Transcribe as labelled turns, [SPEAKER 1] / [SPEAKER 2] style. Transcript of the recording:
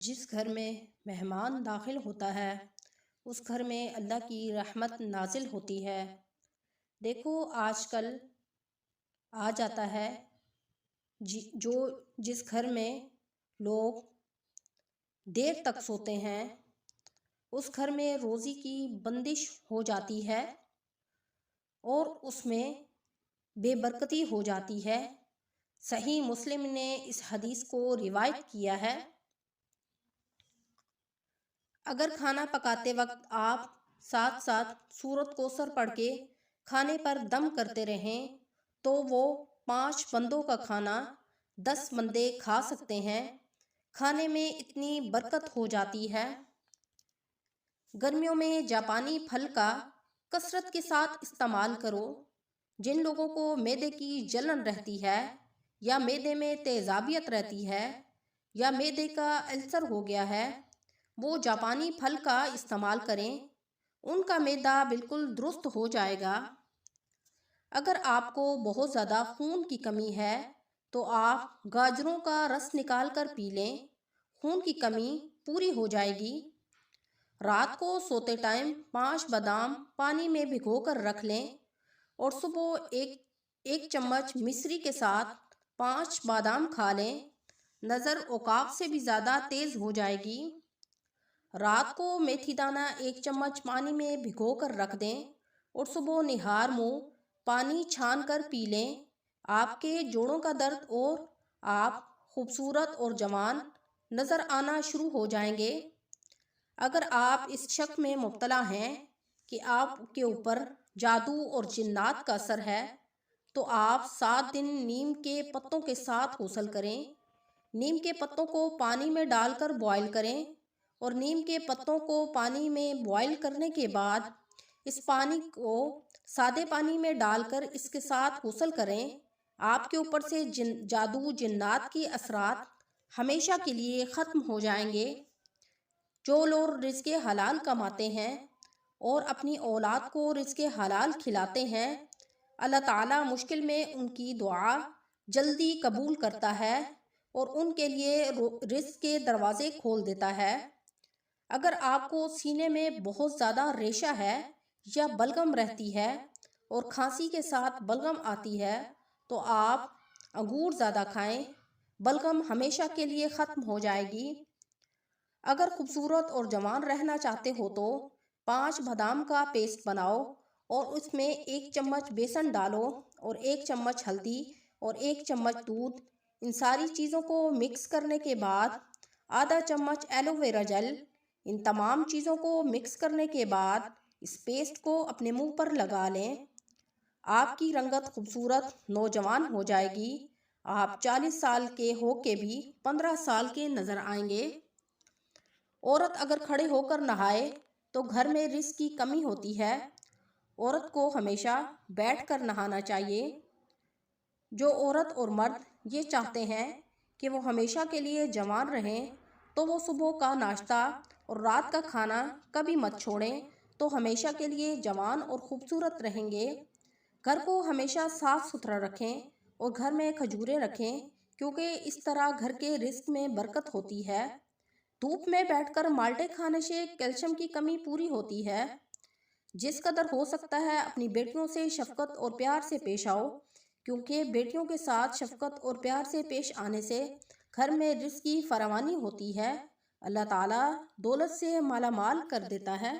[SPEAKER 1] جس گھر میں مہمان داخل ہوتا ہے اس گھر میں اللہ کی رحمت نازل ہوتی ہے۔ دیکھو آج کل آ جاتا ہے جو جس گھر میں لوگ دیر تک سوتے ہیں اس گھر میں روزی کی بندش ہو جاتی ہے اور اس میں بے برکتی ہو جاتی ہے۔ صحیح مسلم نے اس حدیث کو روایت کیا ہے۔ اگر کھانا پکاتے وقت آپ ساتھ ساتھ سورۃ کوثر پڑھ کے کھانے پر دم کرتے رہیں تو وہ 5 بندوں کا کھانا 10 بندے کھا سکتے ہیں۔ کھانے میں اتنی برکت ہو جاتی ہے۔ گرمیوں میں جاپانی پھل کا کثرت کے ساتھ استعمال کرو۔ جن لوگوں کو معدے کی جلن رہتی ہے یا معدے میں تیزابیت رہتی ہے یا معدے کا السر ہو گیا ہے وہ جاپانی پھل کا استعمال کریں، ان کا معدہ بالکل درست ہو جائے گا۔ اگر آپ کو بہت زیادہ خون کی کمی ہے تو آپ گاجروں کا رس نکال کر پی لیں، خون کی کمی پوری ہو جائے گی۔ رات کو سوتے ٹائم 5 بادام پانی میں بھگو کر رکھ لیں اور صبح ایک چمچ مصری کے ساتھ 5 بادام کھا لیں، نظر عکاف سے بھی زیادہ تیز ہو جائے گی۔ رات کو میتھی دانہ 1 چمچ پانی میں بھگو کر رکھ دیں اور صبح نہار منہ پانی چھان کر پی لیں، آپ کے جوڑوں کا درد اور آپ خوبصورت اور جوان نظر آنا شروع ہو جائیں گے۔ اگر آپ اس شک میں مبتلا ہیں کہ آپ کے اوپر جادو اور جنات کا اثر ہے تو آپ 7 دن نیم کے پتوں کے ساتھ غسل کریں۔ نیم کے پتوں کو پانی میں ڈال کر بوائل کریں اور نیم کے پتوں کو پانی میں بوائل کرنے کے بعد اس پانی کو سادے پانی میں ڈال کر اس کے ساتھ غسل کریں۔ آپ کے اوپر سے جادو جنات کے اثرات ہمیشہ کے لیے ختم ہو جائیں گے۔ جو لوگ رزق حلال کماتے ہیں اور اپنی اولاد کو رزق حلال کھلاتے ہیں اللہ تعالیٰ مشکل میں ان کی دعا جلدی قبول کرتا ہے اور ان کے لیے رزق کے دروازے کھول دیتا ہے۔ اگر آپ کو سینے میں بہت زیادہ ریشہ ہے یا بلغم رہتی ہے اور کھانسی کے ساتھ بلغم آتی ہے تو آپ انگور زیادہ کھائیں، بلغم ہمیشہ کے لیے ختم ہو جائے گی۔ اگر خوبصورت اور جوان رہنا چاہتے ہو تو 5 بادام کا پیسٹ بناؤ اور اس میں 1 چمچ بیسن ڈالو اور 1 چمچ ہلدی اور 1 چمچ دودھ، ان ساری چیزوں کو مکس کرنے کے بعد آدھا چمچ ایلو ویرا جیل، ان تمام چیزوں کو مکس کرنے کے بعد اس پیسٹ کو اپنے منہ پر لگا لیں۔ آپ کی رنگت خوبصورت نوجوان ہو جائے گی، آپ 40 سال کے ہو کے بھی 15 سال کے نظر آئیں گے۔ عورت اگر کھڑے ہو کر نہائے تو گھر میں رزق کی کمی ہوتی ہے، عورت کو ہمیشہ بیٹھ کر نہانا چاہیے۔ جو عورت اور مرد یہ چاہتے ہیں کہ وہ ہمیشہ کے لیے جوان رہیں تو وہ صبح کا ناشتہ اور رات کا کھانا کبھی مت چھوڑیں تو ہمیشہ کے لیے جوان اور خوبصورت رہیں گے۔ گھر کو ہمیشہ صاف ستھرا رکھیں اور گھر میں کھجوریں رکھیں کیونکہ اس طرح گھر کے رزق میں برکت ہوتی ہے۔ دھوپ میں بیٹھ کر مالٹے کھانے سے کیلشیم کی کمی پوری ہوتی ہے۔ جس قدر ہو سکتا ہے اپنی بیٹیوں سے شفقت اور پیار سے پیش آؤ کیونکہ بیٹیوں کے ساتھ شفقت اور پیار سے پیش آنے سے گھر میں رزق کی فراوانی ہوتی ہے، اللہ تعالیٰ دولت سے مالا مال کر دیتا ہے۔